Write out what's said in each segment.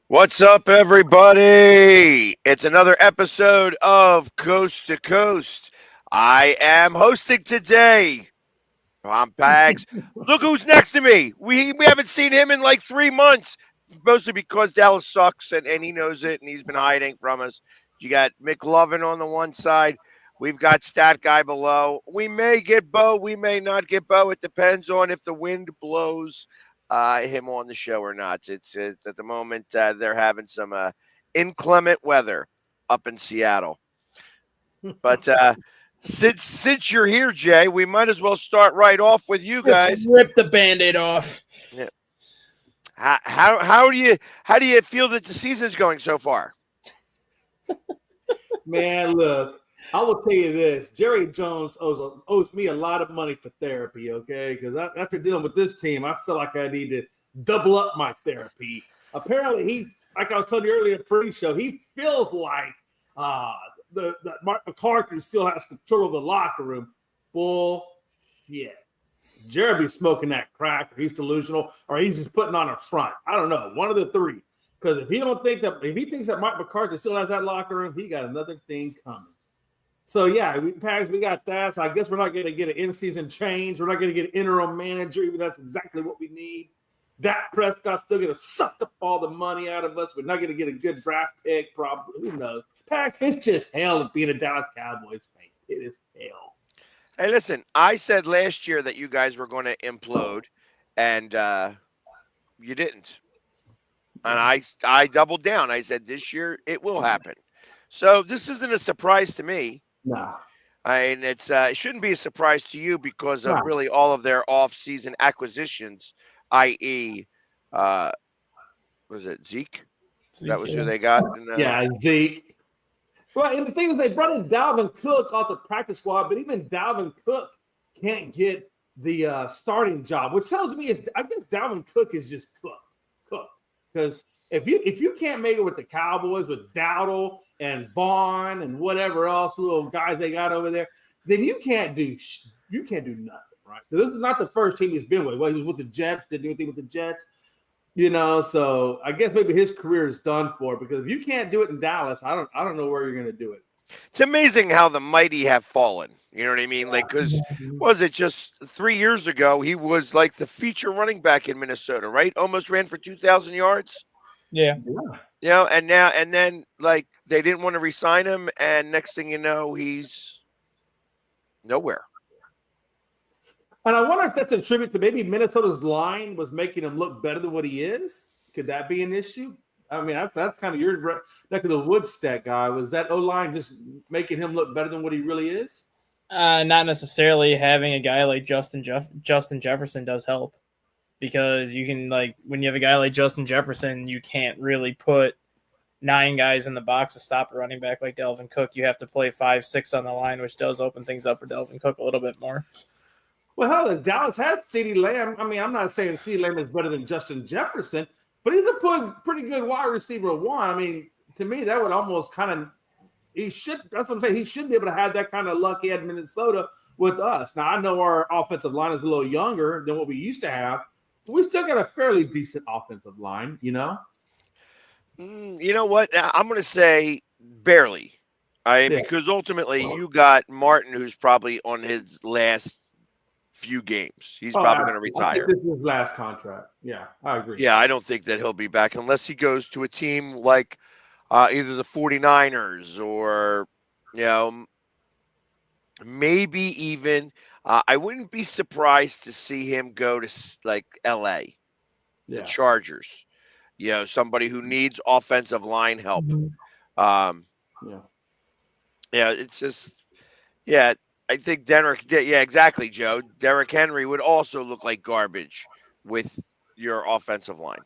What's up, everybody? It's another episode of Coast to Coast. I am hosting today. I'm Pags. Look who's next to me. We haven't seen him in like 3 months, mostly because Dallas sucks and he knows it and he's been hiding from us. You got McLovin on the one side. We've got Stat Guy below. We may get Bo. We may not get Bo. It depends on if the wind blows him on the show or not. It's at the moment they're having some inclement weather up in Seattle. But since you're here, Jay, we might as well start right off with you Just guys. rip the Band-Aid off. Yeah. How do you feel that the season's going so far? Man, look, I will tell you this: Jerry Jones owes me a lot of money for therapy. Okay, because after dealing with this team, I feel like I need to double up my therapy. Apparently, like I was telling you earlier in the pre-show, he feels like that Mark McCarthy still has control of the locker room. Bullshit. Jerry be smoking that crack, or he's delusional, or he's just putting on a front. I don't know, one of the three. Because if he thinks that Mike McCarthy still has that locker room, he got another thing coming. So yeah, we got that. So I guess we're not going to get an in-season change. We're not going to get an interim manager, even that's exactly what we need. Dak Prescott's still going to suck up all the money out of us. We're not going to get a good draft pick, probably. Who knows? Pax, it's just hell being a Dallas Cowboys fan. It is hell. Hey, listen, I said last year that you guys were going to implode, and you didn't. And I doubled down. I said this year it will happen. So this isn't a surprise to me. Nah. I mean, it shouldn't be a surprise to you because of Nah. really all of their off-season acquisitions, i.e., was it Zeke? That was who they got. Yeah, Zeke. Well, and the thing is, they brought in Dalvin Cook off the practice squad, but even Dalvin Cook can't get the starting job, which tells me I guess Dalvin Cook is just cooked. Because if you can't make it with the Cowboys, with Dowdle and Vaughn and whatever else little guys they got over there, then you can't do nothing, right? So this is not the first team he's been with. Well, he was with the Jets, didn't do anything with the Jets, So I guess maybe his career is done for. Because if you can't do it in Dallas, I don't know where you're going to do it. It's amazing how the mighty have fallen. You know what I mean? Like, because was it just 3 years ago he was like the feature running back in Minnesota, right? Almost ran for 2,000 yards. Yeah. And then like they didn't want to re-sign him, and next thing you know, he's nowhere. And I wonder if that's a tribute to maybe Minnesota's line was making him look better than what he is. Could that be an issue? I mean, that's kind of your neck of the woods, stat guy. Was that O-line just making him look better than what he really is? Not necessarily. Having a guy like Justin Jefferson does help, because you can, like, when you have a guy like Justin Jefferson, you can't really put 9 guys in the box to stop a running back like Dalvin Cook. You have to play 5-6 on the line, which does open things up for Dalvin Cook a little bit more. Well, hell, Dallas has CeeDee Lamb. I mean, I'm not saying CeeDee Lamb is better than Justin Jefferson, but he's a pretty good wide receiver one. I mean, to me, that would almost kind of that's what I'm saying. He should be able to have that kind of luck he had in Minnesota with us. Now, I know our offensive line is a little younger than what we used to have, but we still got a fairly decent offensive line, You know what? I'm going to say barely. Because ultimately you got Martin, who's probably on his last few games. He's probably going to retire. This is his last contract. Yeah, I agree. Yeah, I don't think that he'll be back unless he goes to a team like either the 49ers or, maybe even I wouldn't be surprised to see him go to like LA, the Chargers. Somebody who needs offensive line help. It's just, I think exactly, Joe. Derrick Henry would also look like garbage with your offensive line.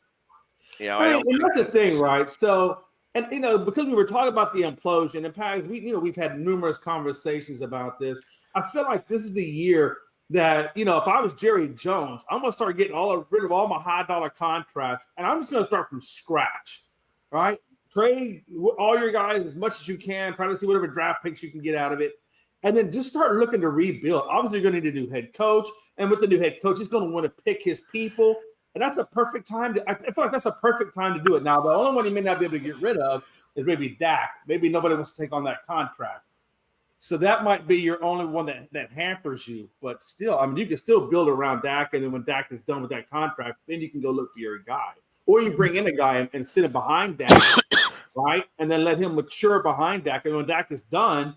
And that's the thing, right? So, and because we were talking about the implosion, and Pat, we've had numerous conversations about this. I feel like this is the year that, if I was Jerry Jones, I'm gonna start getting rid of all my high dollar contracts, and I'm just gonna start from scratch, right? Trade all your guys as much as you can, try to see whatever draft picks you can get out of it. And then just start looking to rebuild. Obviously, you're going to need a new head coach. And with the new head coach, he's going to want to pick his people. And that's a perfect time I feel like that's a perfect time to do it. Now, the only one he may not be able to get rid of is maybe Dak. Maybe nobody wants to take on that contract. So that might be your only one that hampers you. But still, I mean, you can still build around Dak. And then when Dak is done with that contract, then you can go look for your guy. Or you bring in a guy and sit him behind Dak, right? And then let him mature behind Dak. And when Dak is done,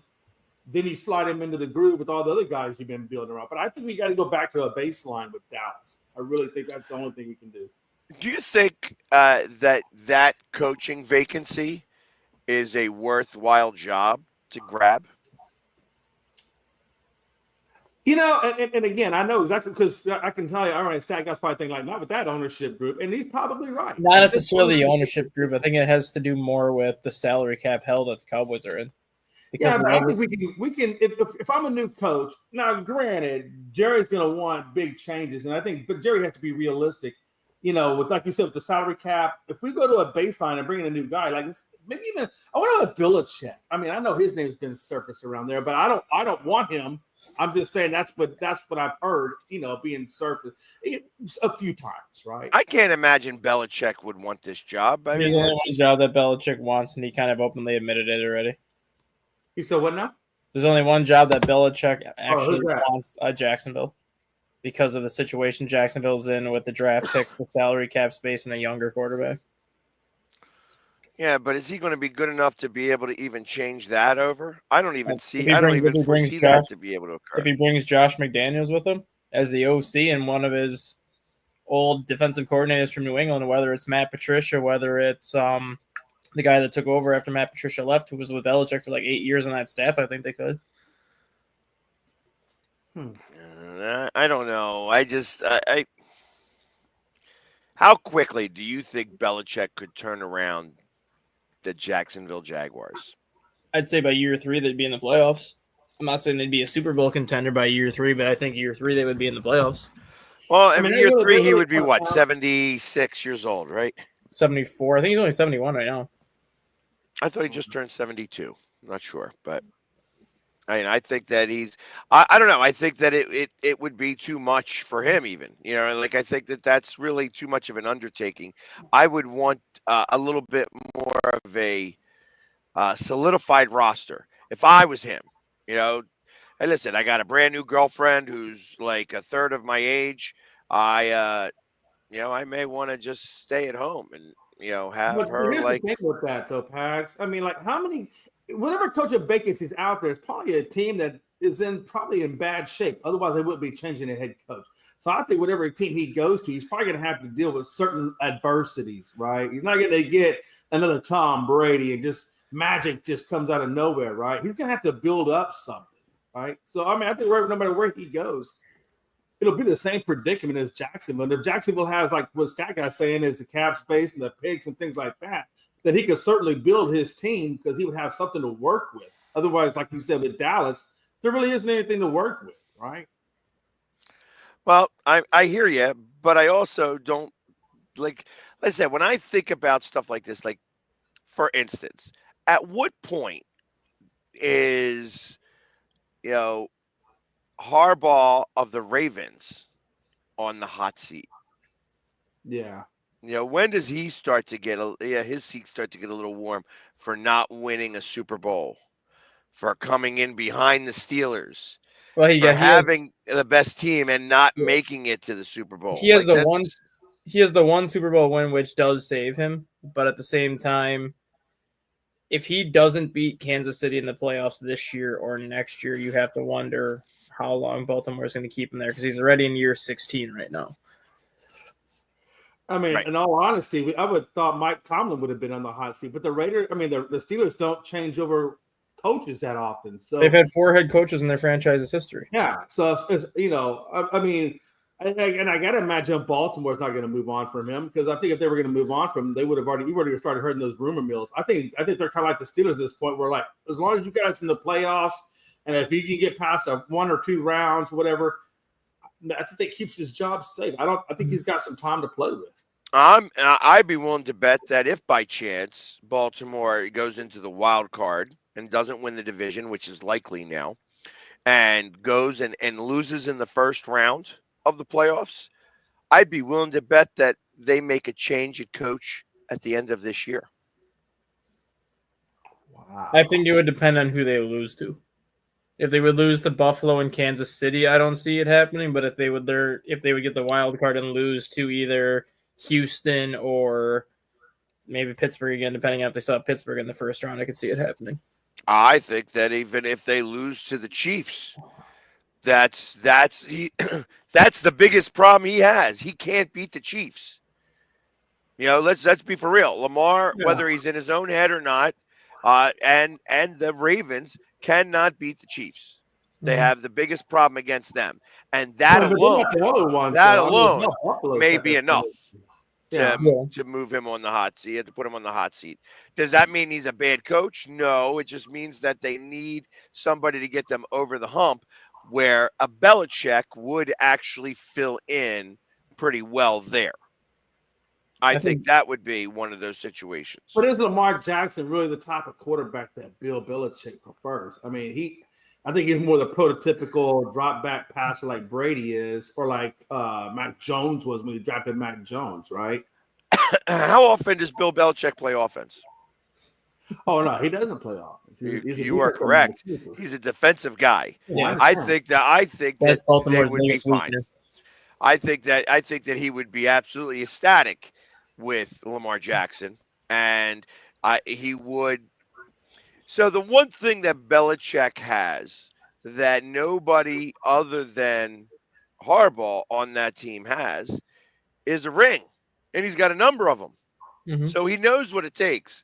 then you slide him into the groove with all the other guys you've been building around. But I think we got to go back to a baseline with Dallas. I really think that's the only thing we can do. Do you think that coaching vacancy is a worthwhile job to grab? You know, and again, I know exactly because I can tell you, all right, Stat Guy's probably thinking like, not with that ownership group. And he's probably right. Not necessarily the ownership group. I think it has to do more with the salary cap hell that the Cowboys are in. Yeah, but I think we can. If I'm a new coach, now granted, Jerry's going to want big changes, and I think, but Jerry has to be realistic. You know, with like you said, with the salary cap, if we go to a baseline and bring in a new guy, like this, maybe even I want to have Belichick. I mean, I know his name's been surfaced around there, but I don't want him. I'm just saying that's what I've heard. You know, being surfaced a few times, right? I can't imagine Belichick would want this job. There's only one job that Belichick wants, and he kind of openly admitted it already. He said, "What now?" There's only one job that Belichick actually wants, Jacksonville, because of the situation Jacksonville's in with the draft pick, the salary cap space, and a younger quarterback. Yeah, but is he going to be good enough to be able to even change that over? I don't even see. I don't even foresee that to be able to occur. If he brings Josh McDaniels with him as the OC and one of his old defensive coordinators from New England, whether it's Matt Patricia, whether it's the guy that took over after Matt Patricia left, who was with Belichick for like 8 years on that staff, I think they could. I don't know. I how quickly do you think Belichick could turn around the Jacksonville Jaguars? I'd say by year 3 they'd be in the playoffs. I'm not saying they'd be a Super Bowl contender by year 3, but I think year 3 they would be in the playoffs. Well, I mean, year 3 he would be what, 76 years old, right? 74. I think he's only 71 right now. I thought he just turned 72. I'm not sure, but I mean, I think that he's. I don't know. I think that it would be too much for him, even. You know, like I think that that's really too much of an undertaking. I would want a little bit more of a solidified roster if I was him. You know, hey, listen, I got a brand new girlfriend who's like a third of my age. I may want to just stay at home and have her here's like. The thing with that though, Pags. I mean, like how many? Whatever coach of vacancies out there, it's probably a team that is probably in bad shape. Otherwise, they wouldn't be changing the head coach. So I think whatever team he goes to, he's probably going to have to deal with certain adversities, right? He's not going to get another Tom Brady and just magic just comes out of nowhere, right? He's going to have to build up something, right? So, I mean, I think no matter where he goes, it'll be the same predicament as Jacksonville. And if Jacksonville has, like what Stat Guy's saying, is the cap space and the picks and things like that, then he could certainly build his team because he would have something to work with. Otherwise, like you said, with Dallas, there really isn't anything to work with, right? Well, I hear you, but I also don't like I said, when I think about stuff like this, like for instance, at what point is Harbaugh of the Ravens on the hot seat? Yeah. When does he start to get his seat start to get a little warm for not winning a Super Bowl, for coming in behind the Steelers, for having the best team and not making it to the Super Bowl? He has the one Super Bowl win, which does save him. But at the same time, if he doesn't beat Kansas City in the playoffs this year or next year, you have to wonder how long Baltimore is going to keep him there because he's already in year 16 right now. I mean, in all honesty, I would thought Mike Tomlin would have been on the hot seat, but the Steelers don't change over coaches that often. So they've had 4 head coaches in their franchise's history. Yeah, so I mean, and I got to imagine Baltimore's not going to move on from him because I think if they were going to move on from him, they would have already started hurting those rumor mills. I think they're kind of like the Steelers at this point, where like as long as you guys in the playoffs and if you can get past 1 or 2 rounds, whatever. I think that keeps his job safe. I think he's got some time to play with. I'd be willing to bet that if by chance Baltimore goes into the wild card and doesn't win the division, which is likely now, and goes and loses in the first round of the playoffs, I'd be willing to bet that they make a change at coach at the end of this year. Wow. I think it would depend on who they lose to. If they would lose to Buffalo and Kansas City, I don't see it happening. But if they would get the wild card and lose to either Houston or maybe Pittsburgh again, depending on if they saw Pittsburgh in the first round, I could see it happening. I think that even if they lose to the Chiefs, that's the biggest problem he has. He can't beat the Chiefs. Let's be for real. Lamar, whether he's in his own head or not, and the Ravens cannot beat the Chiefs. They have the biggest problem against them, and that alone may be enough to move him on the hot seat. You have to put him on the hot seat. Does that mean he's a bad coach? No, it just means that they need somebody to get them over the hump, where a Belichick would actually fill in pretty well there. I think that would be one of those situations. But is Lamar Jackson really the type of quarterback that Bill Belichick prefers? I mean, I think he's more the prototypical drop back passer like Brady is, or like Mac Jones was when he drafted Mac Jones, right? How often does Bill Belichick play offense? Oh no, he doesn't play offense. You are correct. He's a defensive guy. Yeah, I think that they would be fine. Weakness. I think that he would be absolutely ecstatic with Lamar Jackson, and he would. So the one thing that Belichick has that nobody other than Harbaugh on that team has is a ring, and he's got a number of them. Mm-hmm. So he knows what it takes.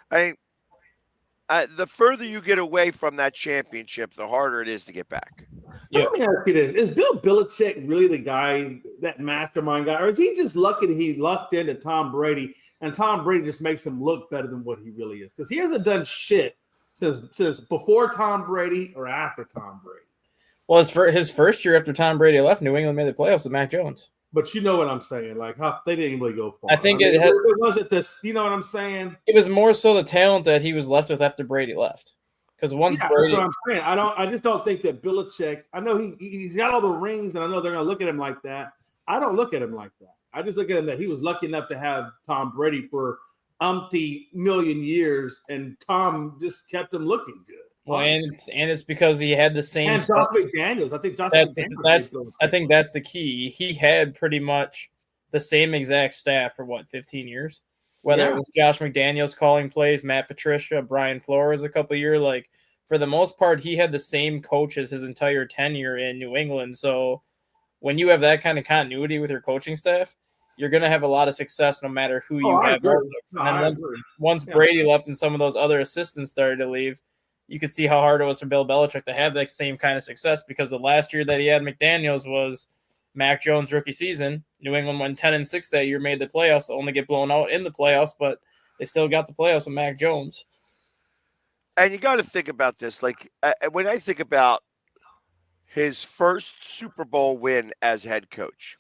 The further you get away from that championship, the harder it is to get back. Yeah. Let me ask you this. Is Bill Belichick really the guy, that mastermind guy, or is he just lucky that he lucked into Tom Brady and Tom Brady just makes him look better than what he really is? Because he hasn't done shit since before Tom Brady or after Tom Brady. Well, his first year after Tom Brady left, New England made the playoffs with Mac Jones. But you know what I'm saying. Like, they didn't really go far. I think it wasn't this, you know what I'm saying? It was more so the talent that he was left with after Brady left. Because once Brady, that's what I'm saying. I just don't think that Belichick. I know he's got all the rings, and I know they're going to look at him like that. I don't look at him like that. I just look at him that he was lucky enough to have Tom Brady for umpty million years, and Tom just kept him looking good. Well, and it's because he had the same. And Josh McDaniels, I think I think that's the key. He had pretty much the same exact staff for 15 years. Whether it was Josh McDaniels calling plays, Matt Patricia, Brian Flores a couple of years, like for the most part, he had the same coaches his entire tenure in New England. So when you have that kind of continuity with your coaching staff, you're going to have a lot of success no matter who you have. Once Brady left and some of those other assistants started to leave, you could see how hard it was for Bill Belichick to have that same kind of success, because the last year that he had McDaniels was Mac Jones' rookie season. New England went 10-6 that year, made the playoffs, only get blown out in the playoffs, but they still got the playoffs with Mac Jones. And you got to think about this. Like, when I think about his first Super Bowl win as head coach,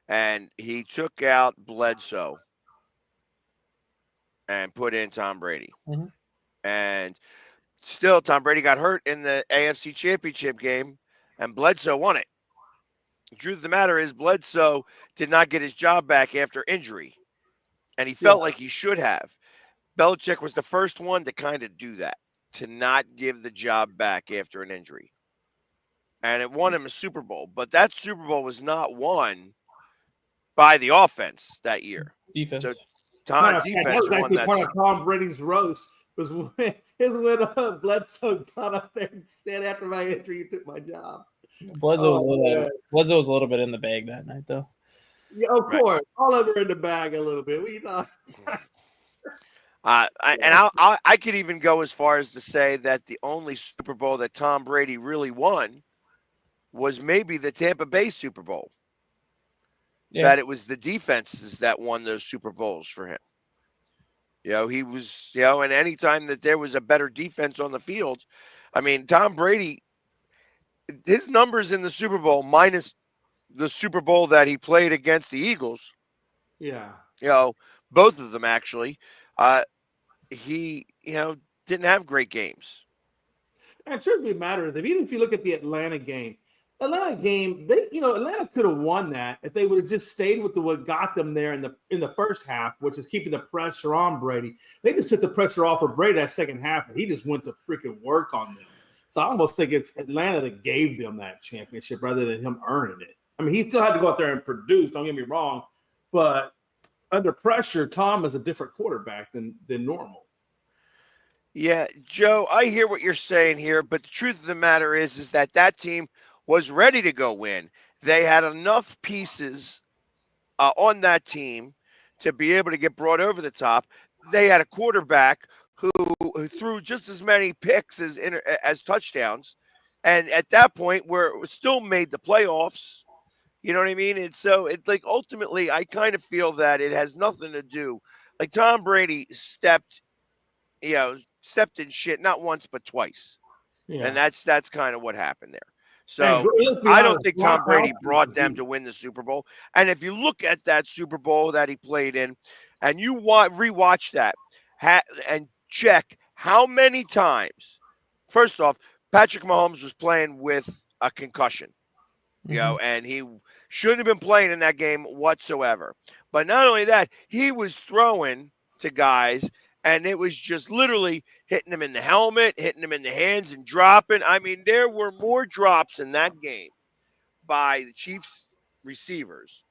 and he took out Bledsoe and put in Tom Brady. Mm-hmm. And still, Tom Brady got hurt in the AFC Championship game, and Bledsoe won it. The truth of the matter is, Bledsoe did not get his job back after injury, and he felt like he should have. Belichick was the first one to kind of do that, to not give the job back after an injury. And it won him a Super Bowl, but that Super Bowl was not won by the offense that year. Defense. So defense won that. Part of Tom Brady's roast was when Bledsoe got up there and said, "After my injury, you took my job." Bledsoe was a little bit in the bag that night, though. Yeah, of course, all over in the bag a little bit. We know. I could even go as far as to say that the only Super Bowl that Tom Brady really won was maybe the Tampa Bay Super Bowl. Yeah. That it was the defenses that won those Super Bowls for him. He was, and anytime that there was a better defense on the field, I mean, Tom Brady, his numbers in the Super Bowl minus the Super Bowl that he played against the Eagles. Yeah. Both of them actually. He, didn't have great games. And truth be matter is, even if you look at the Atlanta game, Atlanta game, Atlanta could have won that if they would have just stayed with what got them there in the first half, which is keeping the pressure on Brady. They just took the pressure off of Brady that second half, and he just went to freaking work on them. So I almost think it's Atlanta that gave them that championship rather than him earning it. I mean, he still had to go out there and produce, don't get me wrong, but under pressure, Tom is a different quarterback than normal. Yeah, Joe, I hear what you're saying here, but the truth of the matter is that team was ready to go win. They had enough pieces on that team to be able to get brought over the top. They had a quarterback who threw just as many picks as touchdowns, and at that point, we still made the playoffs. You know what I mean? And so it's like ultimately, I kind of feel that it has nothing to do. Like Tom Brady stepped in shit not once but twice, and Yeah. that's kind of what happened there. And So let's be I don't honest, think Tom Brady brought them to win the Super Bowl. And if you look at that Super Bowl that he played in, and you rewatch that, and check how many times. First off, Patrick Mahomes was playing with a concussion. And he shouldn't have been playing in that game whatsoever. But not only that, he was throwing to guys, and it was just literally hitting him in the helmet, hitting him in the hands, and dropping. I mean, there were more drops in that game by the Chiefs receivers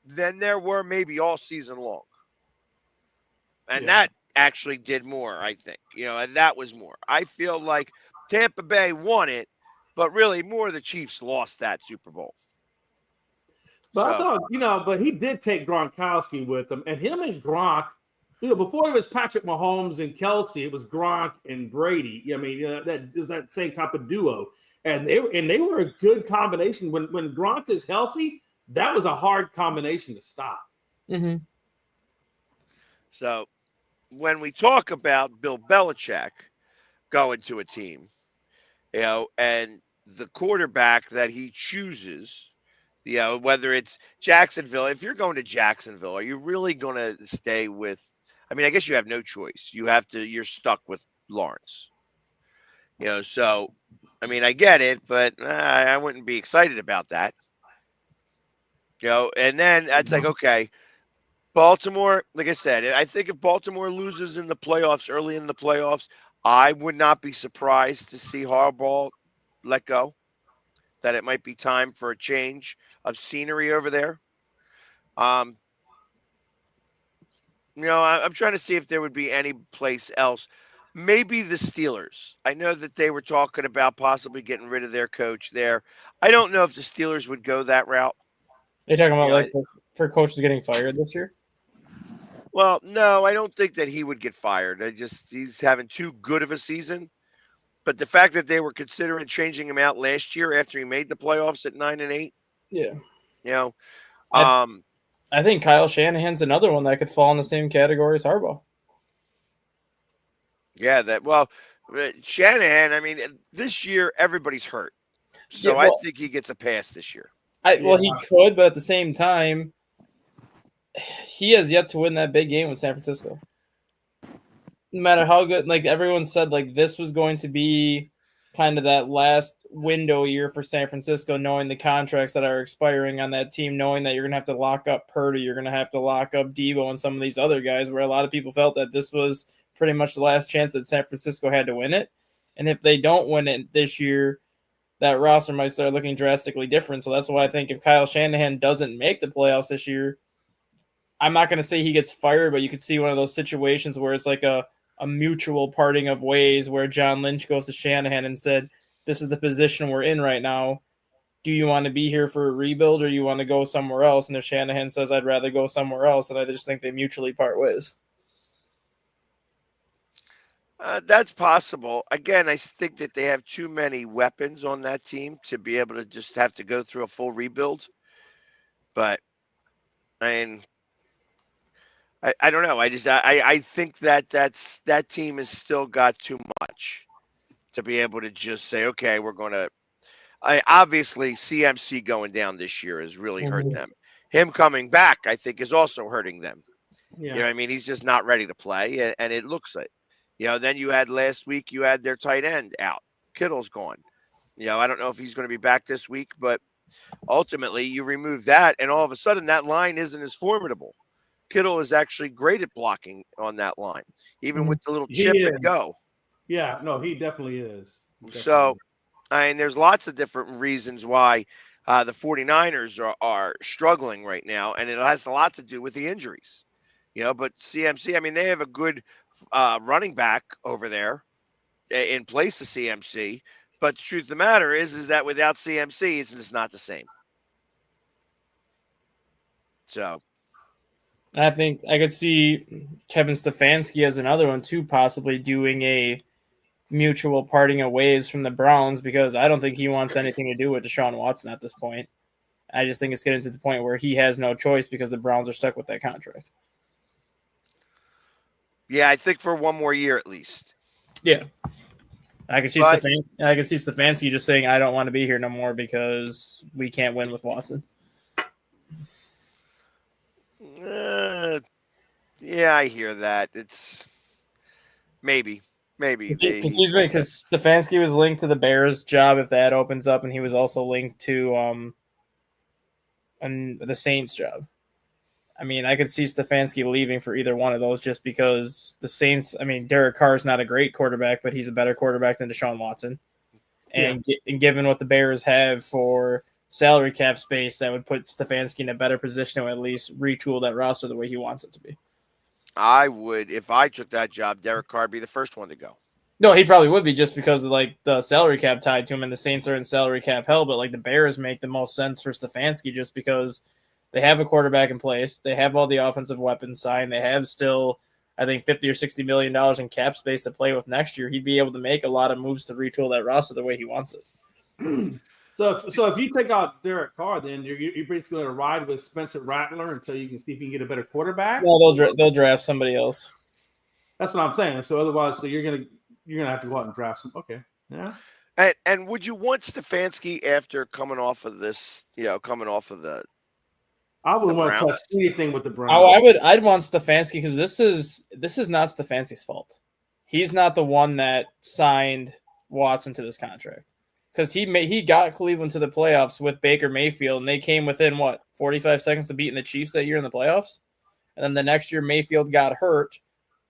than there were maybe all season long. And that actually did more, I think. And that was more. I feel like Tampa Bay won it, but really more the Chiefs lost that Super Bowl. But I thought, but he did take Gronkowski with him, and him and Gronk, before it was Patrick Mahomes and Kelsey, it was Gronk and Brady. I mean, that it was that same type of duo, and they were a good combination. When Gronk is healthy, that was a hard combination to stop. Mm-hmm. So when we talk about Bill Belichick going to a team, and the quarterback that he chooses. Whether it's Jacksonville, if you're going to Jacksonville, are you really going to stay with? I mean, I guess you have no choice. You're stuck with Lawrence. So, I mean, I get it, but I wouldn't be excited about that. And then it's like, okay, Baltimore, like I said, I think if Baltimore loses in the playoffs, early in the playoffs, I would not be surprised to see Harbaugh let go. That it might be time for a change of scenery over there. I'm trying to see if there would be any place else. Maybe the Steelers. I know that they were talking about possibly getting rid of their coach there. I don't know if the Steelers would go that route. Are you talking about for coaches getting fired this year? Well, no, I don't think that he would get fired. He's having too good of a season. But the fact that they were considering changing him out last year after he made the playoffs at 9-8. Yeah. I think Kyle Shanahan's another one that could fall in the same category as Harbaugh. Yeah, Shanahan, I mean, this year everybody's hurt. So I think he gets a pass this year. He could, but at the same time, he has yet to win that big game with San Francisco. No matter how good, like everyone said, like this was going to be kind of that last window year for San Francisco, knowing the contracts that are expiring on that team, knowing that you're going to have to lock up Purdy, you're going to have to lock up Debo and some of these other guys, where a lot of people felt that this was pretty much the last chance that San Francisco had to win it. And if they don't win it this year, that roster might start looking drastically different. So that's why I think if Kyle Shanahan doesn't make the playoffs this year, I'm not going to say he gets fired, but you could see one of those situations where it's like a mutual parting of ways where John Lynch goes to Shanahan and said, this is the position we're in right now. Do you want to be here for a rebuild or you want to go somewhere else? And if Shanahan says, I'd rather go somewhere else, and I just think they mutually part ways. That's possible. Again, I think that they have too many weapons on that team to be able to just have to go through a full rebuild. But, I mean, I don't know. I think that team has still got too much to be able to just say, okay, we're going to. Obviously, CMC going down this year has really hurt them. Him coming back, I think, is also hurting them. Yeah. You know what I mean? He's just not ready to play, and it looks like. Then you had last week, you had their tight end out. Kittle's gone. I don't know if he's going to be back this week, but ultimately you remove that, and all of a sudden that line isn't as formidable. Kittle is actually great at blocking on that line, even with the little chip He is. and go. Yeah, no, he definitely is. So, there's lots of different reasons why the 49ers are struggling right now, and it has a lot to do with the injuries. But CMC, they have a good running back over there in place of CMC. But the truth of the matter is that without CMC, it's just not the same. So I think I could see Kevin Stefanski as another one too, possibly doing a mutual parting of ways from the Browns, because I don't think he wants anything to do with Deshaun Watson at this point. I just think it's getting to the point where he has no choice because the Browns are stuck with that contract. yeah, I think for one more year at least. Yeah. I could see Stefanski just saying, I don't want to be here no more because we can't win with Watson. Yeah, I hear that. It's maybe. Because Stefanski was linked to the Bears job if that opens up, and he was also linked to the Saints job. I could see Stefanski leaving for either one of those just because the Saints, Derek Carr is not a great quarterback, but he's a better quarterback than Deshaun Watson. And given what the Bears have for salary cap space, that would put Stefanski in a better position to at least retool that roster the way he wants it to be. I would, if I took that job, Derek Carr would be the first one to go. No, he probably would be just because of the salary cap tied to him, and the Saints are in salary cap hell. But the Bears make the most sense for Stefanski just because they have a quarterback in place, they have all the offensive weapons signed, they have still, I think, $50 or $60 million in cap space to play with next year. He'd be able to make a lot of moves to retool that roster the way he wants it. So if you take out Derek Carr, then you're basically going to ride with Spencer Rattler until you can see if you can get a better quarterback. Well, they'll draft somebody else. That's what I'm saying. So otherwise, you're gonna have to go out and draft some. Okay, yeah. And would you want Stefanski after coming off of this? Coming off of the. I wouldn't want to touch anything with the Browns. I'd want Stefanski because this is not Stefanski's fault. He's not the one that signed Watson to this contract. Because he got Cleveland to the playoffs with Baker Mayfield, and they came within, 45 seconds to beating the Chiefs that year in the playoffs? And then the next year, Mayfield got hurt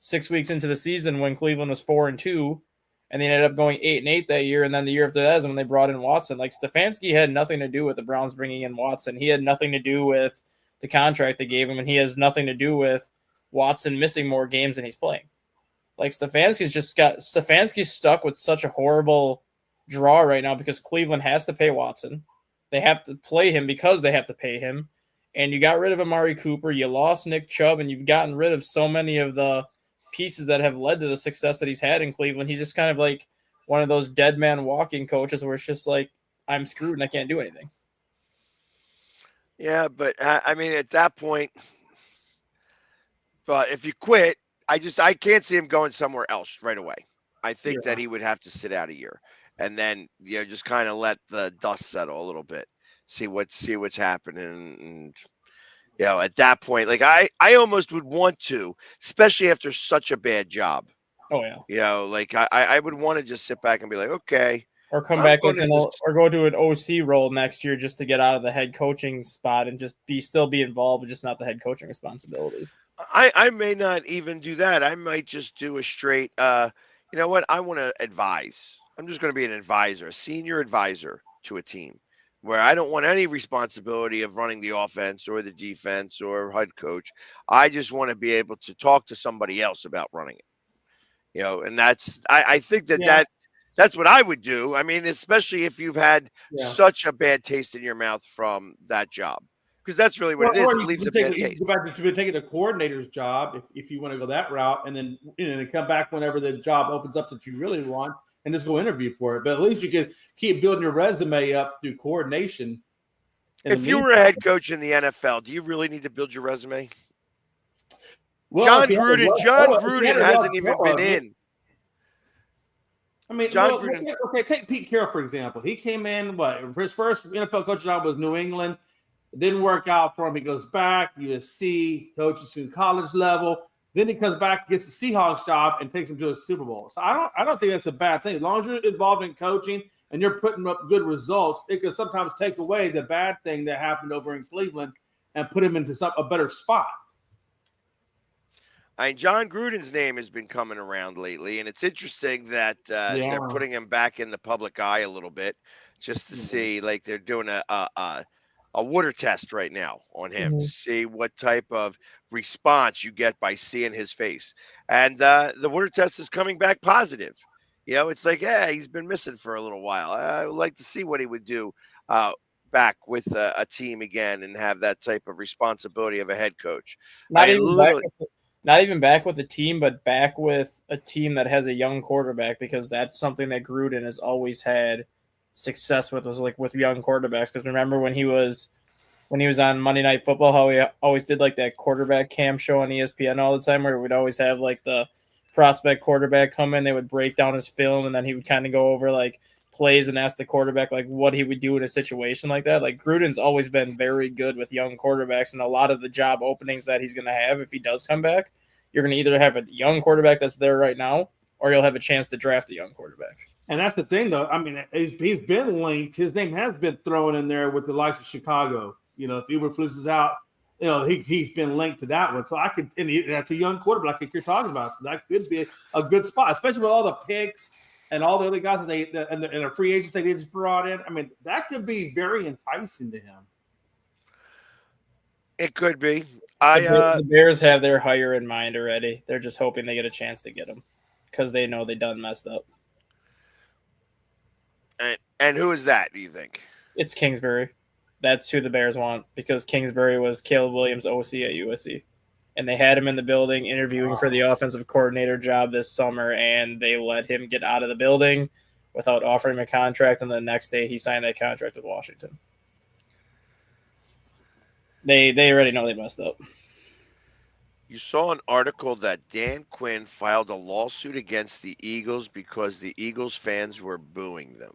6 weeks into the season when Cleveland was 4-2, and they ended up going 8-8 that year, and then the year after that is when they brought in Watson. Stefanski had nothing to do with the Browns bringing in Watson. He had nothing to do with the contract they gave him, and he has nothing to do with Watson missing more games than he's playing. Stefanski's stuck with such a horrible draw right now because Cleveland has to pay Watson. They have to play him because they have to pay him. And you got rid of Amari Cooper. You lost Nick Chubb, and you've gotten rid of so many of the pieces that have led to the success that he's had in Cleveland. He's just kind of like one of those dead man walking coaches where it's just like, I'm screwed and I can't do anything. Yeah, but at that point, but if you quit, I can't see him going somewhere else right away. I think that he would have to sit out a year. And then just kind of let the dust settle a little bit, see what's happening, and at that point, I almost would want to, especially after such a bad job. Oh yeah. I would want to just sit back and be like, okay, or come back or go to an OC role next year just to get out of the head coaching spot and just still be involved, but just not the head coaching responsibilities. I may not even do that. I might just do a straight. You know what? I want to advise. I'm just going to be an advisor, a senior advisor to a team where I don't want any responsibility of running the offense or the defense or head coach. I just want to be able to talk to somebody else about running it. And that's, I think that's what I would do. Especially if you've had such a bad taste in your mouth from that job, because that's really what it is. It leaves a bad taste. You've been taking a coordinator's job if you want to go that route, and then come back whenever the job opens up that you really want, and just go interview for it. But at least you can keep building your resume up through coordination. If you were a head coach in the NFL, do you really need to build your resume? Well, John Gruden hasn't even been in. Okay, take Pete Carroll, for example. He came in, his first NFL coaching job was New England. It didn't work out for him. He goes back, USC, coaches to college level. Then he comes back, gets the Seahawks job, and takes him to a Super Bowl. So I don't think that's a bad thing. As long as you're involved in coaching and you're putting up good results, it can sometimes take away the bad thing that happened over in Cleveland and put him into a better spot. I mean, John Gruden's name has been coming around lately, and it's interesting that they're putting him back in the public eye a little bit, just to see, like they're doing a water test right now on him to see what type of response you get by seeing his face, and the water test is coming back positive. It's like, yeah, he's been missing for a little while. I would like to see what he would do back with a team again and have that type of responsibility of a head coach. Not even back with a team, but back with a team that has a young quarterback, because that's something that Gruden has always had success with, was like with young quarterbacks. Because remember when he was on Monday Night Football, how he always did like that quarterback cam show on ESPN all the time, where we'd always have like the prospect quarterback come in, they would break down his film, and then he would kind of go over like plays and ask the quarterback like what he would do in a situation like that. Like Gruden's always been very good with young quarterbacks, and a lot of the job openings that he's going to have if he does come back, you're going to either have a young quarterback that's there right now, or you'll have a chance to draft a young quarterback. And that's the thing, though. I mean, he's been linked. His name has been thrown in there with the likes of Chicago. If Eberflus is out, he's been linked to that one. So that's a young quarterback like you're talking about. So that could be a good spot, especially with all the picks and all the other guys that and the free agents they just brought in. I mean, that could be very enticing to him. It could be. The Bears have their hire in mind already. They're just hoping they get a chance to get him because they know they done messed up. And who is that, do you think? It's Kingsbury. That's who the Bears want, because Kingsbury was Caleb Williams' OC at USC. And they had him in the building interviewing for the offensive coordinator job this summer, and they let him get out of the building without offering him a contract, and the next day he signed that contract with Washington. They already know they messed up. You saw an article that Dan Quinn filed a lawsuit against the Eagles because the Eagles fans were booing them.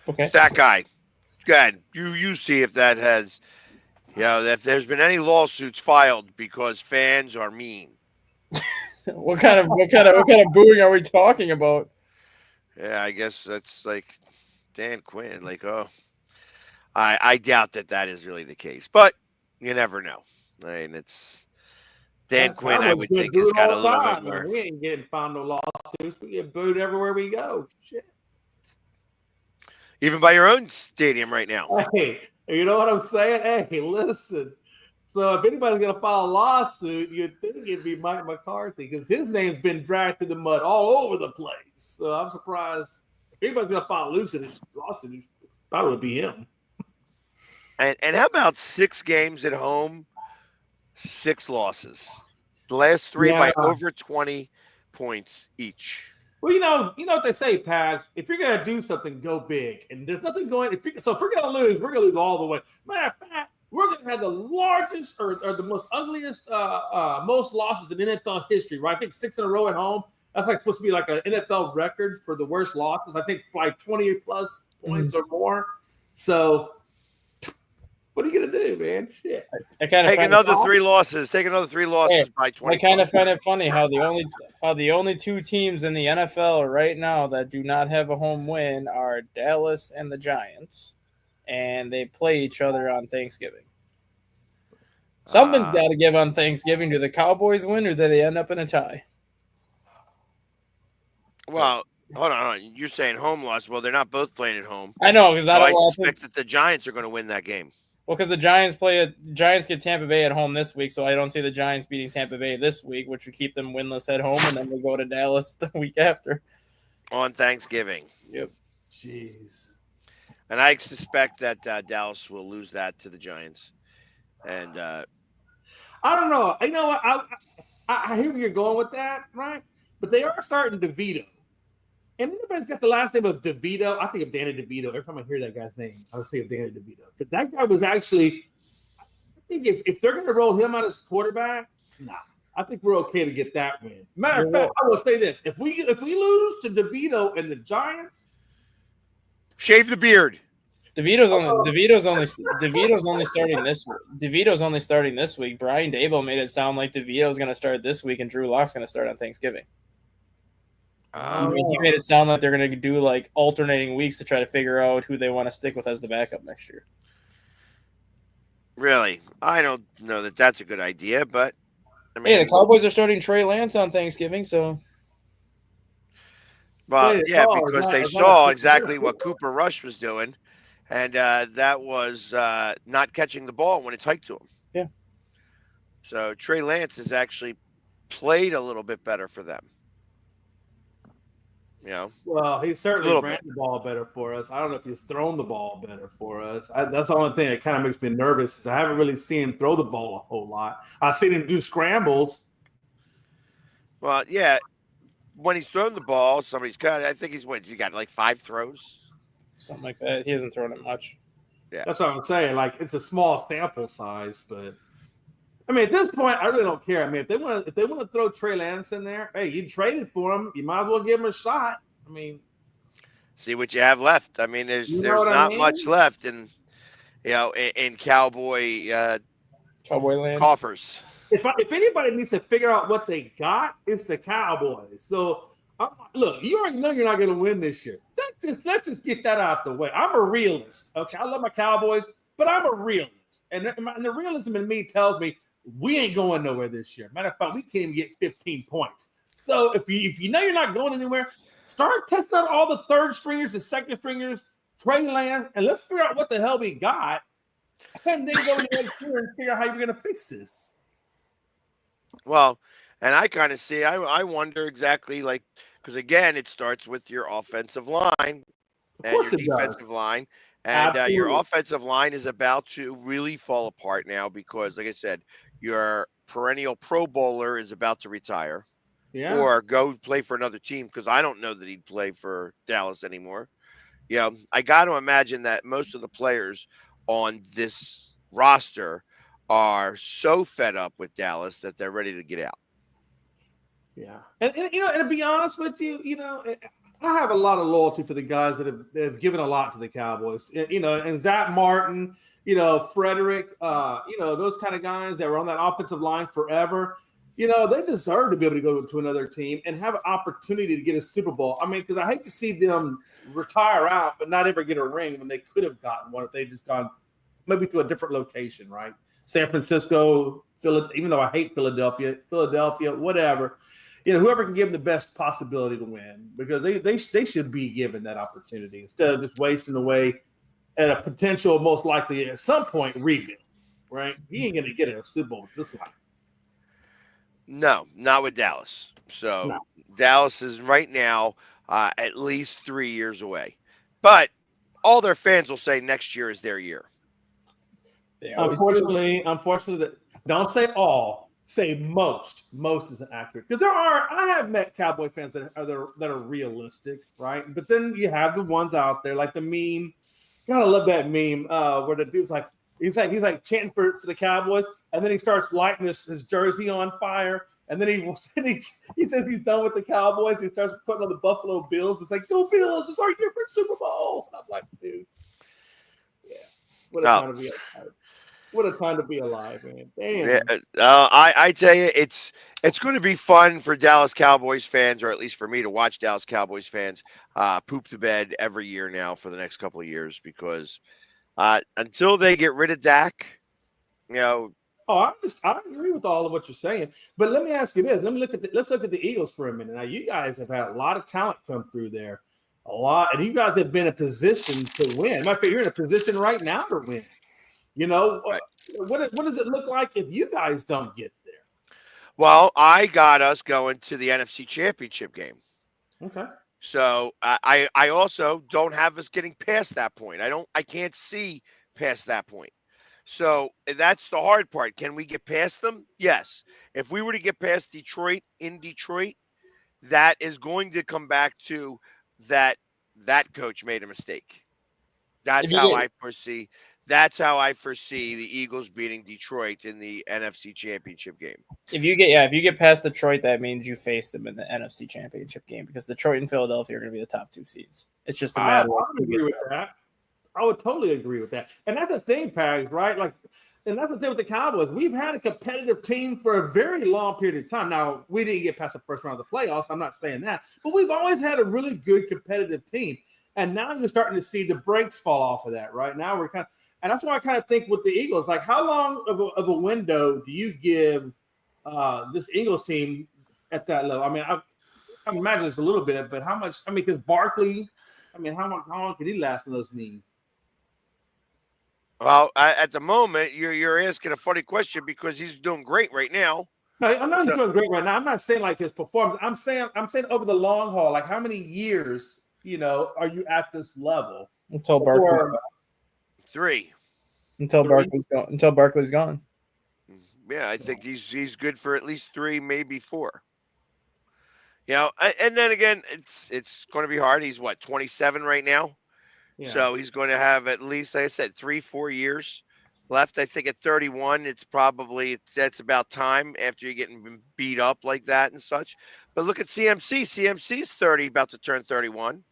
Okay. It's that guy. Go ahead. You see if that has, if there's been any lawsuits filed because fans are mean. What kind of booing are we talking about? Yeah, I guess that's like Dan Quinn. Like, I doubt that is really the case, but you never know. I mean, it's Dan Quinn. I would think has got a little bit more. We ain't getting found no lawsuits. We get booed everywhere we go. Shit. Even by your own stadium right now. Hey, you know what I'm saying? Hey, listen. So if anybody's going to file a lawsuit, you'd think it'd be Mike McCarthy, because his name's been dragged through the mud all over the place. So I'm surprised if anybody's going to file a lawsuit, it probably would be him. And how about 6 games at home, 6 losses? The last 3 by over 20 points each. Well, you know what they say, Pags. If you're gonna do something, go big. And there's nothing going. If we're gonna lose, we're gonna lose all the way. Matter of fact, we're gonna have the largest or the most ugliest, most losses in NFL history. Right? I think 6 in a row at home. That's like supposed to be like an NFL record for the worst losses. I think like 20 plus points or more. So, what are you gonna do, man? Shit. Take another 3 losses. Take another 3 losses by 20. I kind of find it funny how the only 2 teams in the NFL right now that do not have a home win are Dallas and the Giants, and they play each other on Thanksgiving. Something's got to give on Thanksgiving. Do the Cowboys win, or do they end up in a tie? Well, hold on. You're saying home loss. Well, they're not both playing at home. I know, because I suspect that the Giants are going to win that game. Well, because the Giants get Tampa Bay at home this week, so I don't see the Giants beating Tampa Bay this week, which would keep them winless at home, and then they go to Dallas the week after. On Thanksgiving. Yep. Jeez. And I suspect that Dallas will lose that to the Giants. And I don't know. You know what? I hear where you're going with that, right? But they are starting DeVito. And everybody's got the last name of DeVito. I think of Danny DeVito. Every time I hear that guy's name, I was thinking of Danny DeVito. But that guy was actually, I think if they're going to roll him out as quarterback, I think we're okay to get that win. Matter of fact, I will say this: if we lose to DeVito and the Giants, shave the beard. DeVito's only starting this week. DeVito's only starting this week. Brian Daboll made it sound like DeVito's going to start this week and Drew Lock's going to start on Thanksgiving. I mean, he made it sound like they're going to do like alternating weeks to try to figure out who they want to stick with as the backup next year. Really, I don't know that that's a good idea, but I Hey, the mean, Cowboys are starting Trey Lance on Thanksgiving, so well, Wait, yeah, is because they that saw exactly what Cooper Rush was doing, and that was not catching the ball when it's hiked to him. yeah. So Trey Lance has actually played a little bit better for them. You know, Well, he a certainly little ran bit. the ball better for us. I don't know if he's thrown the ball better for us. That's the only thing that kind of makes me nervous is I haven't really seen him throw the ball a whole lot. I've seen him do scrambles. Well, yeah, when he's thrown the ball, somebody's cut. I think he's got like 5 throws. Something like that. He hasn't thrown it much. Yeah. That's what I'm saying. Like it's a small sample size, but I mean, at this point, I really don't care. I mean, if they want to throw Trey Lance in there, hey, you traded for him. You might as well give him a shot. I mean, See what you have left. I mean, there's you know there's what I not mean? much left in in Cowboy Cowboy land. coffers. If anybody needs to figure out what they got, it's the Cowboys. So look, you already know you're not going to win this year. Let's just get that out the way. I'm a realist. Okay, I love my Cowboys, but I'm a realist, and the realism in me tells me we ain't going nowhere this year. Matter of fact, we can't even get 15 points. So if you know you're not going anywhere, start testing out all the third stringers, the second stringers, Trey Lance, and let's figure out what the hell we got, and then go in the next year and figure out how you're going to fix this. Well, and I kind of see. I wonder exactly because again, it starts with your offensive line Of and course your it does. defensive line, and your Absolutely. offensive line is about to really fall apart now because, like I said, your perennial Pro Bowler is about to retire Yeah. or go play for another team because I don't know that he'd play for Dallas anymore. I got to imagine that most of the players on this roster are so fed up with Dallas that they're ready to get out. Yeah. And and to be honest with you, I have a lot of loyalty for the guys that have given a lot to the Cowboys. And Zach Martin, Frederick, those kind of guys that were on that offensive line forever. They deserve to be able to go to another team and have an opportunity to get a Super Bowl. I mean, because I hate to see them retire out but not ever get a ring when they could have gotten one if they just gone maybe to a different location, right? San Francisco, even though I hate Philadelphia, whatever. Whoever can give them the best possibility to win because they should be given that opportunity instead of just wasting away at a potential, most likely at some point, rebuild, right? He ain't going to get a Super Bowl this life. No, not with Dallas. So No. Dallas is right now at least 3 years away. But all their fans will say next year is their year. Unfortunately, don't say all, say most. Most isn't accurate because I have met Cowboy fans that are realistic, right? But then you have the ones out there like the meme. Gotta love that meme where the dude's like he's like chanting for the Cowboys, and then he starts lighting his jersey on fire, and then he says he's done with the Cowboys. And he starts putting on the Buffalo Bills. It's like, go Bills! It's our year for Super Bowl. And I'm like, dude, yeah, what a time to be alive. What a time to be alive, man. Damn. Yeah, I tell you, it's going to be fun for Dallas Cowboys fans, or at least for me to watch Dallas Cowboys fans poop the bed every year now for the next couple of years because until they get rid of Dak, Oh, I agree with all of what you're saying, but let me ask you this: let's look at the Eagles for a minute. Now, you guys have had a lot of talent come through there, a lot, and you guys have been in a position to win. Matter of fact, you're in a position right now to win. right. What does it look like if you guys don't get there? Well, I got us going to the NFC Championship game. Okay. So I also don't have us getting past that point. I can't see past that point. So that's the hard part. Can we get past them? Yes. If we were to get past Detroit in Detroit, that is going to come back to that coach made a mistake. That's how I foresee. That's how I foresee the Eagles beating Detroit in the NFC Championship game. If you get past Detroit, that means you face them in the NFC Championship game because Detroit and Philadelphia are going to be the top 2 seeds. It's just a matter. I would agree with that. I would totally agree with that. And that's the thing, Pags, right? Like, and that's the thing with the Cowboys. We've had a competitive team for a very long period of time. Now, we didn't get past the first round of the playoffs. I'm not saying that. But we've always had a really good competitive team. And now you're starting to see the brakes fall off of that, right? Now we're and that's why I kind of think with the Eagles, like how long of a window do you give this Eagles team at that level? I mean, I imagine it's a little bit, but how much? I mean, because Barkley, I mean, how long could he last in those knees? Well, at the moment, you're asking a funny question because he's doing great right now. I know he's doing great right now. I'm not saying like his performance. I'm saying over the long haul. Like how many years, are you at this level? Until Barkley's gone. 3. Until Barkley's gone. Yeah, I think he's good for at least 3, maybe 4. And then again, it's going to be hard. He's 27 right now. Yeah. So he's going to have at least, like I said, 3-4 years left. I think at 31, that's about time after you're getting beat up like that and such. But look at CMC. CMC's 30, about to turn 31.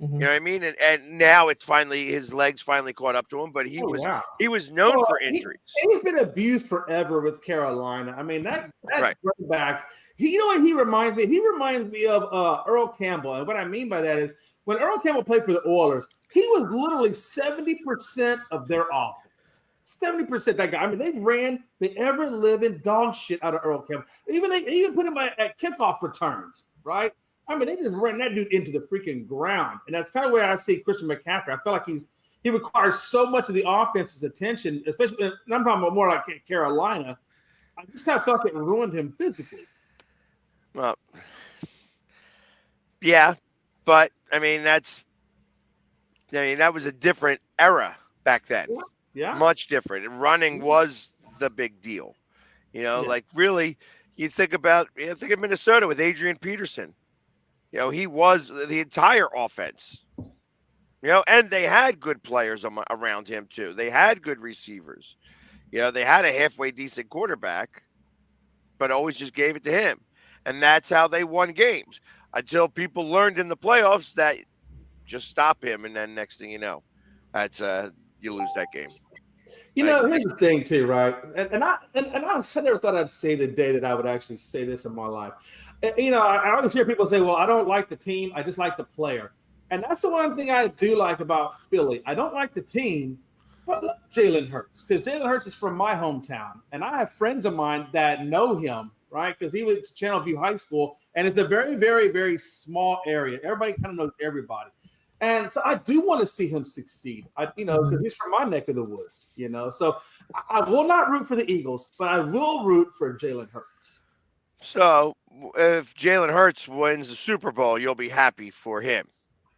Mm-hmm. You know what I mean? And now it's finally, his legs finally caught up to him. But he was known for injuries. He's been abused forever with Carolina. I mean, that right. Running back. You know what he reminds me? He reminds me of Earl Campbell. And what I mean by that is when Earl Campbell played for the Oilers, he was literally 70% of their offense. 70%. That guy. I mean, they ran the ever-living dog shit out of Earl Campbell. They even put him at kickoff returns, right? I mean, they just ran that dude into the freaking ground. And that's kind of where I see Christian McCaffrey. I feel like he requires so much of the offense's attention, especially – I'm talking about more like Carolina. I just kind of felt it ruined him physically. Well, yeah, but I mean that was a different era back then. Yeah. Much different. And running was the big deal. Like really, you think of Minnesota with Adrian Peterson. He was the entire offense. And they had good players around him too. They had good receivers. They had a halfway decent quarterback, but always just gave it to him. And that's how they won games until people learned in the playoffs that just stop him. And then next thing you know, that's you lose that game. Here's the thing too, right? And I never thought I'd say the day that I would actually say this in my life. I always hear people say, well, I don't like the team. I just like the player. And that's the one thing I do like about Philly. I don't like the team, but I love Jalen Hurts because Jalen Hurts is from my hometown. And I have friends of mine that know him, right? Because he went to Channelview High School, and it's a very, very, very small area. Everybody kind of knows everybody. And so I do want to see him succeed, because he's from my neck of the woods, So I will not root for the Eagles, but I will root for Jalen Hurts. So if Jalen Hurts wins the Super Bowl, you'll be happy for him.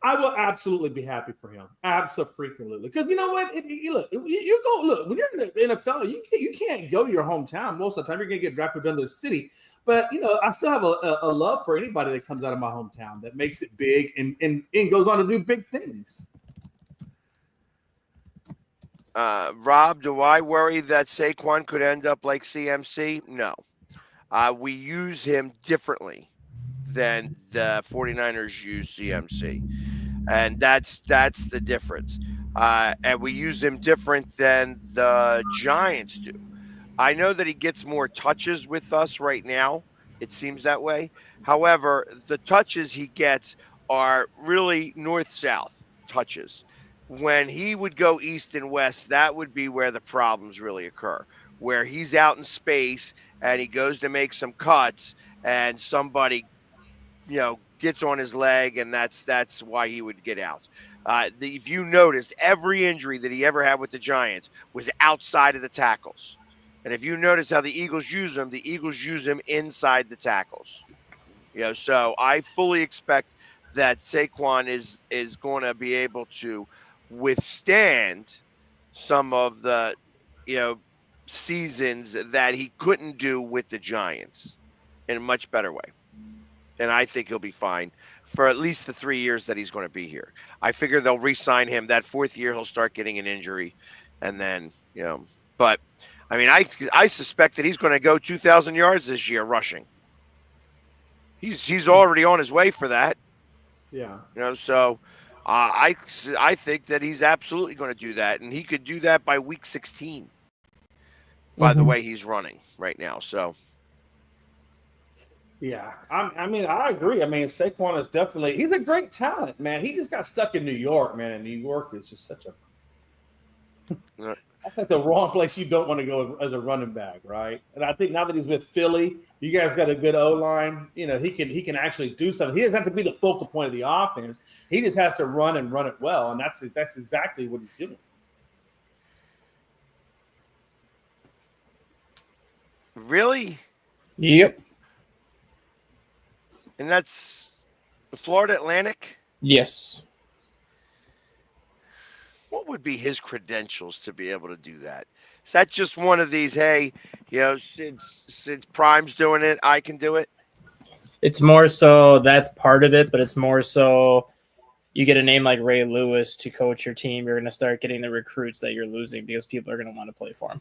I will absolutely be happy for him. Absolutely. Because you know what? You go look when you're in the NFL, you can't go to your hometown most of the time. You're gonna get drafted to another city. But I still have a love for anybody that comes out of my hometown that makes it big and goes on to do big things. Rob, do I worry that Saquon could end up like CMC? No. We use him differently than the 49ers use CMC. And that's the difference. And we use him different than the Giants do. I know that he gets more touches with us right now. It seems that way. However, the touches he gets are really north-south touches. When he would go east and west, that would be where the problems really occur, where he's out in space and he goes to make some cuts and somebody, gets on his leg, and that's why he would get out. If you noticed, every injury that he ever had with the Giants was outside of the tackles. And if you notice how the Eagles use him inside the tackles. So I fully expect that Saquon is going to be able to withstand some of the, seasons that he couldn't do with the Giants in a much better way. And I think he'll be fine for at least the 3 years that he's going to be here. I figure they'll re-sign him. That 4th year, he'll start getting an injury. And then, but I mean, I suspect that he's going to go 2,000 yards this year rushing. He's already on his way for that. Yeah. So I think that he's absolutely going to do that, and he could do that by week 16. by the way he's running right now. So, Yeah, I mean, I agree. I mean, Saquon is he's a great talent, man. He just got stuck in New York, man. And New York is just such a I think the wrong place you don't want to go as a running back, right? And I think now that he's with Philly, you guys got a good O line. You know, he can actually do something. He doesn't have to be the focal point of the offense. He just has to run and run it well, and that's exactly what he's doing. really? Yep. And that's the Florida Atlantic? Yes. What would be his credentials to be able to do that? Is that just one of these, hey, since Prime's doing it, I can do it? It's more so that's part of it, but it's more so you get a name like Ray Lewis to coach your team, you're going to start getting the recruits that you're losing because people are going to want to play for him.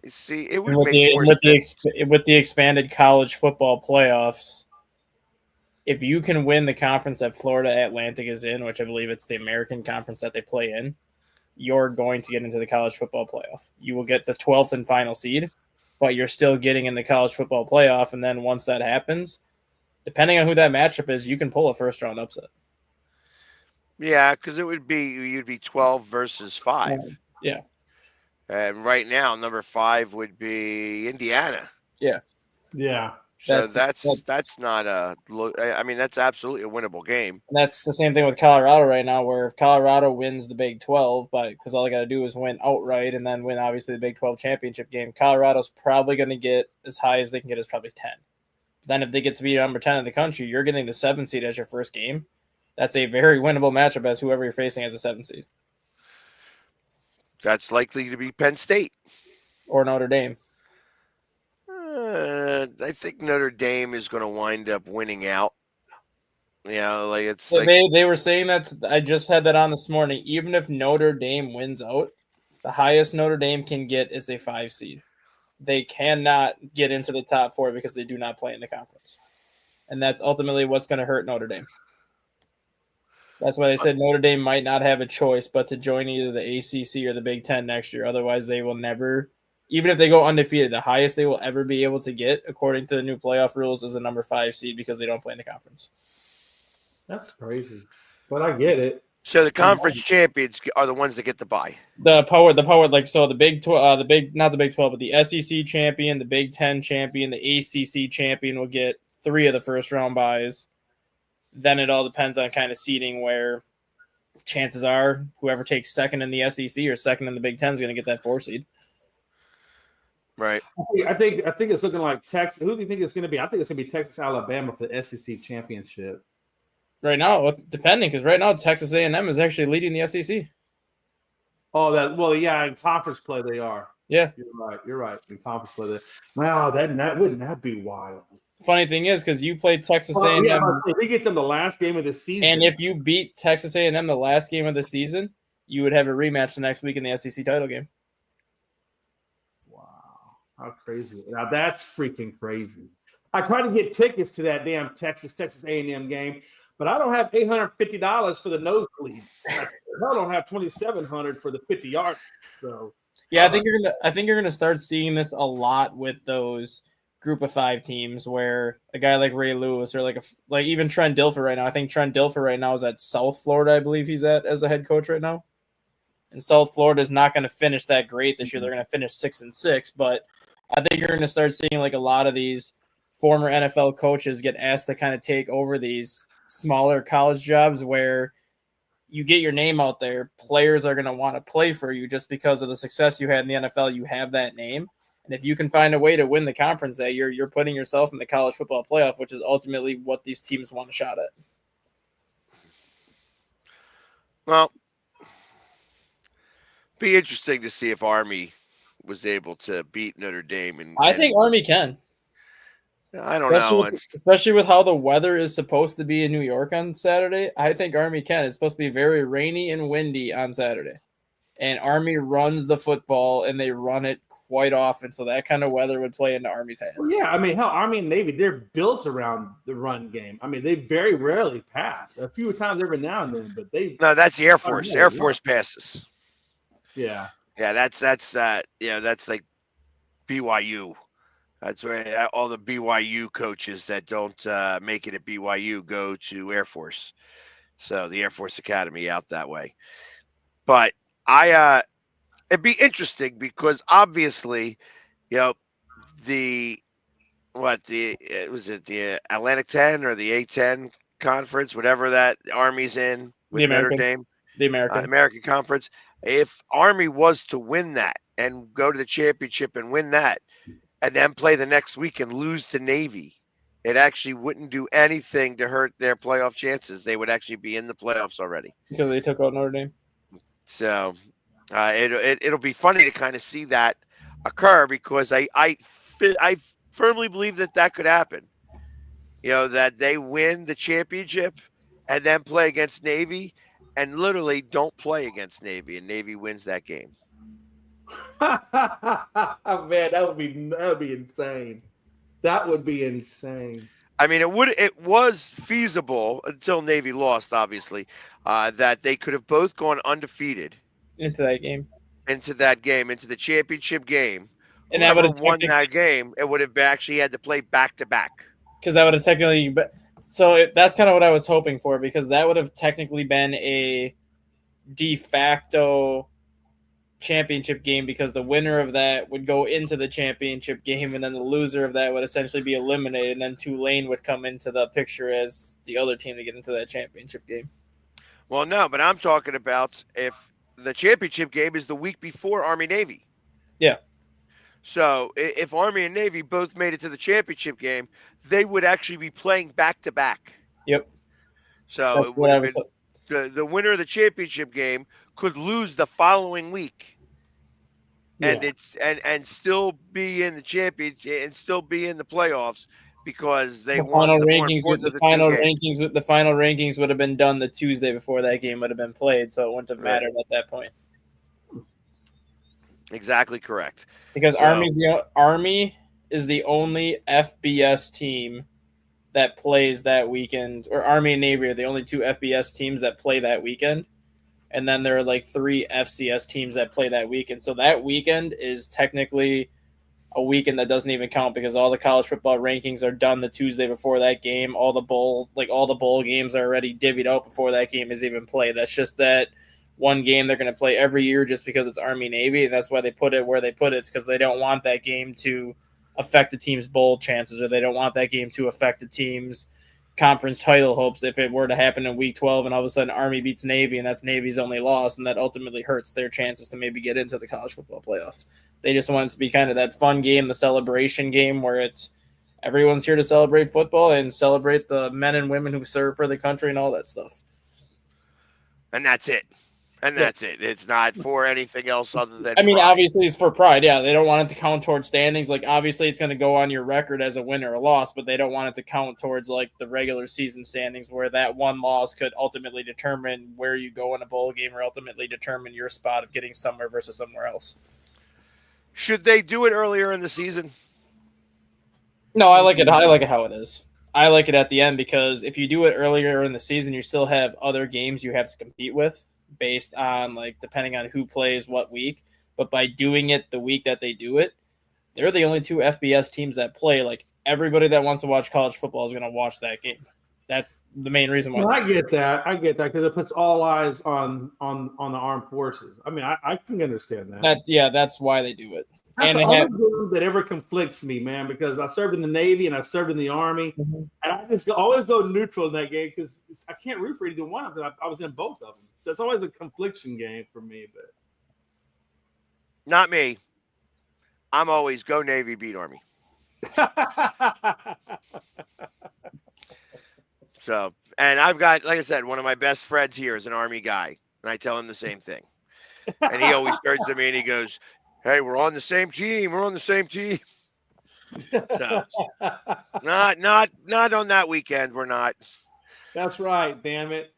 See, it would with make more sense. With the expanded college football playoffs, if you can win the conference that Florida Atlantic is in, which I believe it's the American conference that they play in, you're going to get into the college football playoff. You will get the 12th and final seed, but you're still getting in the college football playoff. And then once that happens, depending on who that matchup is, you can pull a first round upset. Yeah, because you'd be 12 versus 5. Yeah. And right now, number 5 would be Indiana. Yeah. Yeah. So that's not I mean, that's absolutely a winnable game. And that's the same thing with Colorado right now, where if Colorado wins the Big 12, because all they got to do is win outright and then win, obviously, the Big 12 championship game, Colorado's probably going to get as high as they can get is probably 10. Then if they get to be number 10 in the country, you're getting the 7 seed as your first game. That's a very winnable matchup as whoever you're facing as a 7 seed. That's likely to be Penn State. Or Notre Dame. I think Notre Dame is going to wind up winning out. They were saying that. I just had that on this morning. Even if Notre Dame wins out, the highest Notre Dame can get is a 5 seed. They cannot get into the top 4 because they do not play in the conference. And that's ultimately what's going to hurt Notre Dame. That's why they said Notre Dame might not have a choice but to join either the ACC or the Big Ten next year. Otherwise, they will never, even if they go undefeated, the highest they will ever be able to get, according to the new playoff rules, is a number 5 seed because they don't play in the conference. That's crazy, but I get it. So the conference champions are the ones that get the bye. The power, like so. The Big 12, not the Big 12, but the SEC champion, the Big 10 champion, the ACC champion will get 3 of the first round byes. Then it all depends on kind of seeding, where chances are whoever takes second in the SEC or second in the Big 10 is going to get that 4 seed. Right. I think it's looking like Texas. Who do you think it's going to be? I think it's going to be Texas, Alabama for the SEC championship. Right now, depending, because right now Texas A&M is actually leading the SEC. Oh, yeah, in conference play they are. Yeah, you're right. In conference play, wow, wouldn't that be wild? Funny thing is, because you played Texas A&M, if we get them the last game of the season, and if you beat Texas A&M the last game of the season, you would have a rematch the next week in the SEC title game. Wow, how crazy! Now that's freaking crazy. I tried to get tickets to that damn Texas A&M game, but I don't have $850 for the nosebleed. I don't have $2,700 for the 50-yard. So yeah, I think you're gonna start seeing this a lot with those group of 5 teams, where a guy like Ray Lewis or like even Trent Dilfer right now. I think Trent Dilfer right now is at South Florida. I believe he's at as the head coach right now. And South Florida is not going to finish that great this year. They're going to finish 6-6, but I think you're going to start seeing like a lot of these former NFL coaches get asked to kind of take over these smaller college jobs where you get your name out there. Players are going to want to play for you just because of the success you had in the NFL. You have that name. And if you can find a way to win the conference that year, you're putting yourself in the college football playoff, which is ultimately what these teams want a shot at. Well, be interesting to see if Army was able to beat Notre Dame. I think Army can. I don't know. Especially with how the weather is supposed to be in New York on Saturday, I think Army can. It's supposed to be very rainy and windy on Saturday. And Army runs the football, and they run it quite often, so that kind of weather would play into Army's hands. Well, yeah, I mean, hell, Army and Navy, they're built around the run game. I mean, they very rarely pass. A few times every now and then, but they... No, that's the Air Force. Air Force passes. Yeah. Yeah, that's like BYU. That's where all the BYU coaches that don't make it at BYU go to Air Force. So the Air Force Academy out that way. But I it'd be interesting because obviously, you know, the what the was it the Atlantic 10 or the A10 conference, whatever that Army's in The with Notre American, Dame, the American. American Conference. If Army was to win that and go to the championship and win that, and then play the next week and lose to Navy, it actually wouldn't do anything to hurt their playoff chances. They would actually be in the playoffs already. Because they took out Notre Dame. So it'll be funny to kind of see that occur because I firmly believe that that could happen. You know, that they win the championship and then play against Navy and literally don't play against Navy and Navy wins that game. Man, that would be insane. That would be insane. I mean, it was feasible until Navy lost, obviously, that they could have both gone undefeated Into that game. into that game, into the championship game. And that would Whoever have won that game, it would have actually had to play back to back. because that would have technically. So that's kind of what I was hoping for, because that would have technically been a de facto championship game, because the winner of that would go into the championship game, and then the loser of that would essentially be eliminated, and then Tulane would come into the picture as the other team to get into that championship game. Well, no, but I'm talking about if the championship game is the week before Army Navy. Yeah. So if Army and Navy both made it to the championship game, they would actually be playing back to back. Yep. So That's it what would I have was. been the winner of the championship game could lose the following week. And Yeah. and still be in the championship and still be in the playoffs because they The won final the more rankings, important of the the two final games. rankings, the final rankings would have been done the Tuesday before that game would have been played, so it wouldn't have Right. mattered at that point. Exactly correct. Because So, Army is the only FBS team that plays that weekend, or Army and Navy are the only two FBS teams that play that weekend. And then there are like 3 FCS teams that play that weekend. So that weekend is technically a weekend that doesn't even count, because all the college football rankings are done the Tuesday before that game. All the bowl games are already divvied out before that game is even played. That's just that one game they're going to play every year just because it's Army Navy, and that's why they put it where they put it. It's because they don't want that game to affect the team's bowl chances, or they don't want that game to affect the team's conference title hopes if it were to happen in week 12 and all of a sudden Army beats Navy and that's Navy's only loss, and that ultimately hurts their chances to maybe get into the college football playoff. They just want it to be kind of that fun game, the celebration game, where it's everyone's here to celebrate football and celebrate the men and women who serve for the country and all that stuff. and that's it. And that's it. It's not for anything else other than I mean, pride. obviously it's for pride. Yeah, they don't want it to count towards standings. Like, obviously it's going to go on your record as a win or a loss, but they don't want it to count towards like the regular season standings, where that one loss could ultimately determine where you go in a bowl game, or ultimately determine your spot of getting somewhere versus somewhere else. Should they do it earlier in the season? No, I like it. I like it how it is. I like it at the end, because if you do it earlier in the season, you still have other games you have to compete with based on, like, depending on who plays what week. But by doing it the week that they do it, they're the only 2 FBS teams that play. Like, everybody that wants to watch college football is going to watch that game. That's the main reason why. Well, I get that because it puts all eyes on the armed forces. I mean, I can understand that. That's why they do it. That's And the they have, only group that ever conflicts me, man, because I served in the Navy and I served in the Army, and I just always go neutral in that game because I can't root for either one of them. I was in both of them, so it's always a confliction game for me. But Not me. I'm always go Navy, beat Army. So, and I've got, like I said, one of my best friends here is an Army guy, and I tell him the same thing. And he always turns to me and he goes, "Hey, we're on the same team. We're on the same team." So, not on that weekend. We're not. That's right, damn it.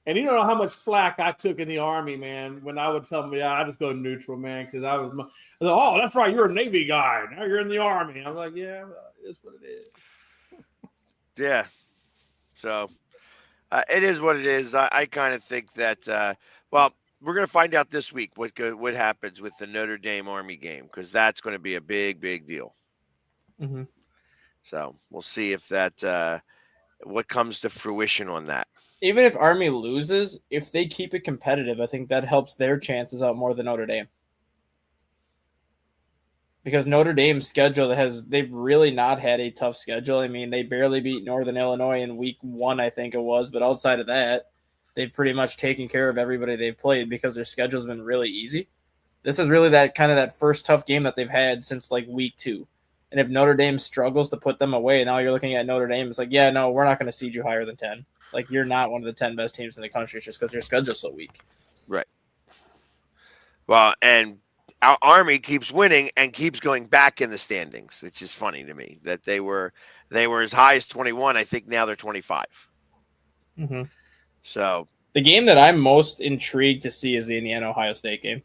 And you don't know how much flack I took in the Army, man, when I would tell them, yeah, I just go neutral, man, because I was, oh, that's right, you're a Navy guy. Now you're in the Army. I'm like, yeah, it's what it is. Yeah. So, it is what it is. I kind of think that, well, we're gonna find out this week what happens with the Notre Dame Army game, because that's going to be a big deal. Mm-hmm. So we'll see if that what comes to fruition on that. Even if Army loses, if they keep it competitive, I think that helps their chances out more than Notre Dame. Because Notre Dame's schedule they've really not had a tough schedule. I mean, they barely beat Northern Illinois in week 1, I think it was, but outside of that, they've pretty much taken care of everybody they've played because their schedule's been really easy. This is really that first tough game that they've had since like week 2. And if Notre Dame struggles to put them away, now you're looking at Notre Dame. It's like, yeah, no, we're not going to seed you higher than 10. Like, you're not one of the 10 best teams in the country just because your schedule's so weak. Right. Well, and our Army keeps winning and keeps going back in the standings. It's just funny to me that they were as high as 21. I think now they're 25. Mm-hmm. So the game that I'm most intrigued to see is the Indiana-Ohio State game.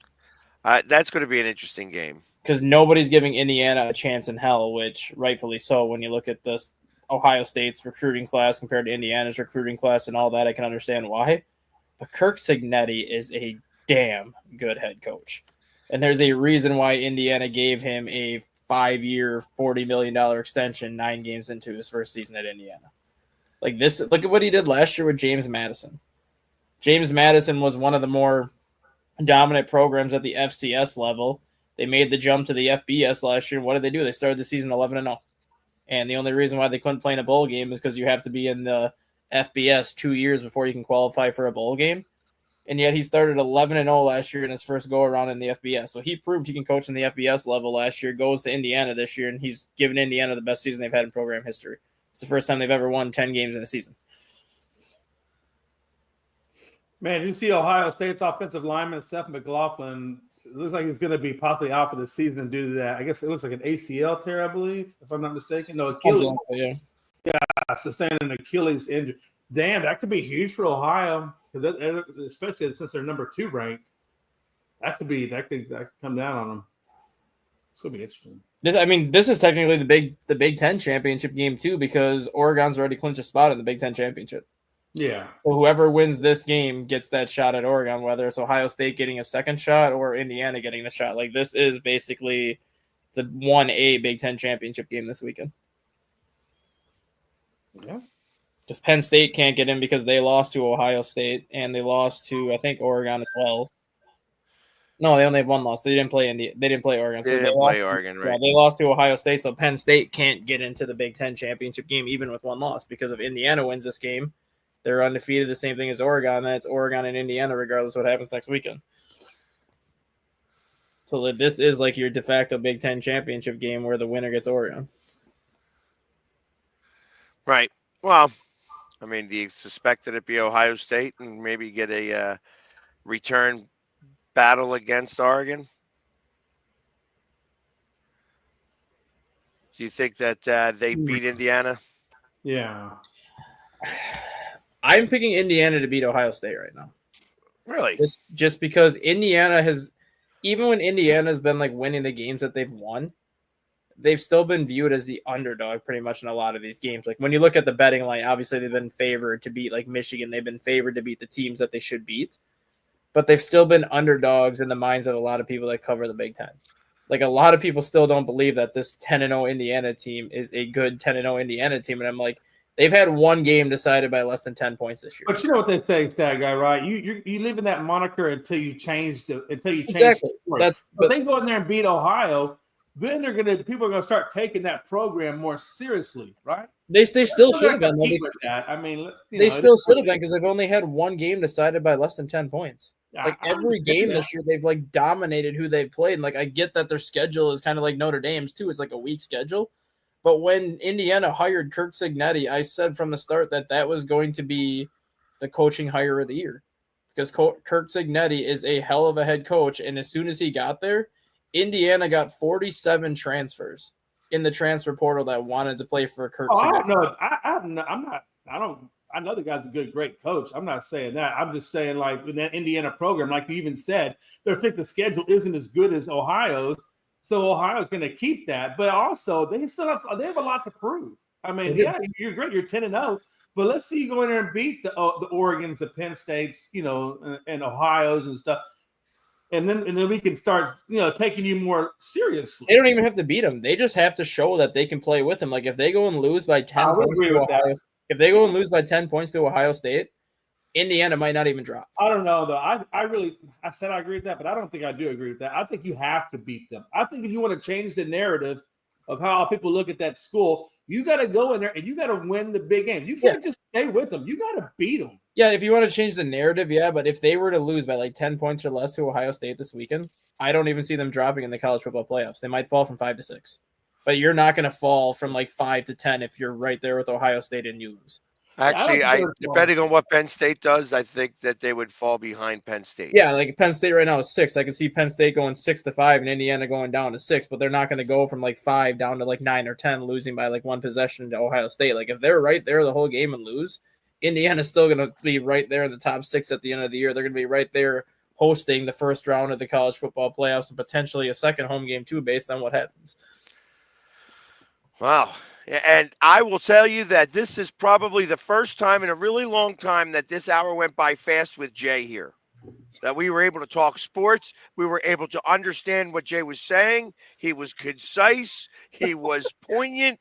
That's going to be an interesting game. Because nobody's giving Indiana a chance in hell, which rightfully so. When you look at this Ohio State's recruiting class compared to Indiana's recruiting class and all that, I can understand why. But Kirk Cignetti is a damn good head coach. And there's a reason why Indiana gave him a 5-year, $40 million extension 9 games into his first season at Indiana. Like this, look at what he did last year with James Madison. James Madison was one of the more dominant programs at the FCS level. They made the jump to the FBS last year. And what did they do? They started the season 11-0. And the only reason why they couldn't play in a bowl game is because you have to be in the FBS 2 years before you can qualify for a bowl game. And yet he started 11-0 last year in his first go-around in the FBS. So he proved he can coach in the FBS level last year, goes to Indiana this year, and he's given Indiana the best season they've had in program history. It's the first time they've ever won 10 games in a season. Man, you see Ohio State's offensive lineman, Seth McLaughlin, it looks like he's going to be possibly out for the season due to that. I guess it looks like an ACL tear, I believe, if I'm not mistaken. No, Achilles. Yeah, sustained an Achilles injury. Damn, that could be huge for Ohio, especially since they're number 2 ranked. That could come down on them. It's going to be interesting. This is technically the Big Ten championship game too, because Oregon's already clinched a spot in the Big Ten championship. Yeah. So whoever wins this game gets that shot at Oregon, whether it's Ohio State getting a second shot or Indiana getting the shot. Like, this is basically the 1A Big Ten championship game this weekend. Yeah. Just Penn State can't get in because they lost to Ohio State and they lost to, I think, Oregon as well. No, they only have one loss. They didn't play Oregon. So they didn't play Oregon, right? Yeah, they lost to Ohio State, so Penn State can't get into the Big Ten championship game even with one loss, because if Indiana wins this game, they're undefeated, the same thing as Oregon. That's Oregon and Indiana, regardless of what happens next weekend. So this is like your de facto Big Ten championship game where the winner gets Oregon. Right. Well, I mean, do you suspect that it'd be Ohio State and maybe get a return battle against Oregon? Do you think that they beat Indiana? Yeah. I'm picking Indiana to beat Ohio State right now. Really? Just because Indiana has, even when Indiana's been like winning the games that they've won, they've still been viewed as the underdog pretty much in a lot of these games. Like when you look at the betting line, obviously they've been favored to beat like Michigan. They've been favored to beat the teams that they should beat, but they've still been underdogs in the minds of a lot of people that cover the Big Ten. Like a lot of people still don't believe that this 10-0 Indiana team is a good 10-0 Indiana team. And I'm like, they've had one game decided by less than 10 points this year. But you know what they say, Stat Guy, right? You live in that moniker until you change exactly. The story. But they go in there and beat Ohio, then people are gonna start taking that program more seriously, right? They still should have been. They still should have been, because they've only had one game decided by less than 10 points. Like every game this year, they've like dominated who they've played. And like I get that their schedule is kind of like Notre Dame's too. It's like a weak schedule. But when Indiana hired Kirk Cignetti, I said from the start that was going to be the coaching hire of the year, because Kirk Cignetti is a hell of a head coach. And as soon as he got there, Indiana got 47 transfers in the transfer portal that wanted to play for Kirk Cignetti. I know the guy's a great coach. I'm not saying that. I'm just saying, like, in that Indiana program, like you even said, their strength of schedule isn't as good as Ohio's. So Ohio's going to keep that, but also they have a lot to prove. I mean, yeah, you're great. You're 10-0, But let's see you go in there and beat the Oregons, the Penn States, and Ohio's and stuff. And then we can start, taking you more seriously. They don't even have to beat them. They just have to show that they can play with them. Like if they go and lose by 10 points to Ohio, if they go and lose by 10 points to Ohio State, Indiana might not even drop. I don't know though. I said I agree with that, but I don't think I do agree with that. I think you have to beat them. I think if you want to change the narrative of how people look at that school, you got to go in there and you got to win the big game. You can't just stay with them. You got to beat them. Yeah, if you want to change the narrative, yeah, but if they were to lose by like 10 points or less to Ohio State this weekend, I don't even see them dropping in the college football playoffs. They might fall from 5 to 6. But you're not going to fall from like 5 to 10 if you're right there with Ohio State and you lose. Actually, depending on what Penn State does, I think that they would fall behind Penn State. Yeah, like Penn State right now is 6. I can see Penn State going 6 to 5 and Indiana going down to 6, but they're not going to go from like 5 down to like 9 or 10, losing by like one possession to Ohio State. Like if they're right there the whole game and lose, Indiana's still going to be right there in the top 6 at the end of the year. They're going to be right there hosting the first round of the college football playoffs and potentially a second home game too, based on what happens. Wow. And I will tell you that this is probably the first time in a really long time that this hour went by fast with Jay here. That we were able to talk sports. We were able to understand what Jay was saying. He was concise. He was poignant.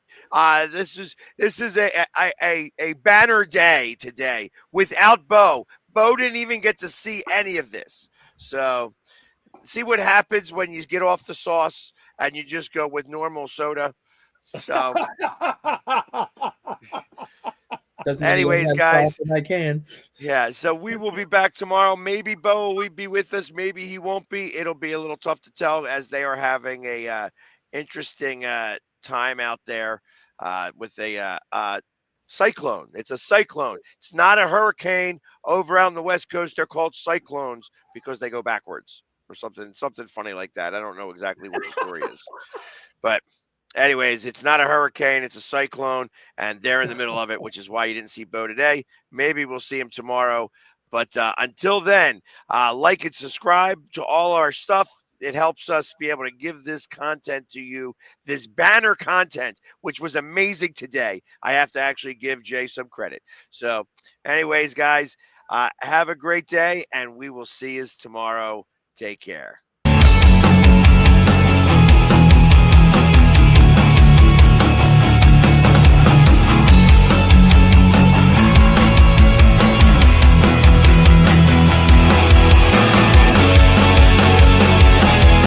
This is a banner day today without Bo. Bo didn't even get to see any of this. So see what happens when you get off the sauce and you just go with normal soda. So anyways, guys, I can. Yeah, so we will be back tomorrow. Maybe Bo will be with us. Maybe he won't be. It'll be a little tough to tell as they are having a interesting time out there with a cyclone. It's a cyclone. It's not a hurricane. Over out on the West Coast, they're called cyclones because they go backwards or something funny like that. I don't know exactly what the story is, but anyways, it's not a hurricane. It's a cyclone, and they're in the middle of it, which is why you didn't see Bo today. Maybe we'll see him tomorrow. But until then, like and subscribe to all our stuff. It helps us be able to give this content to you, this banner content, which was amazing today. I have to actually give Jay some credit. So anyways, guys, have a great day, and we will see you tomorrow. Take care.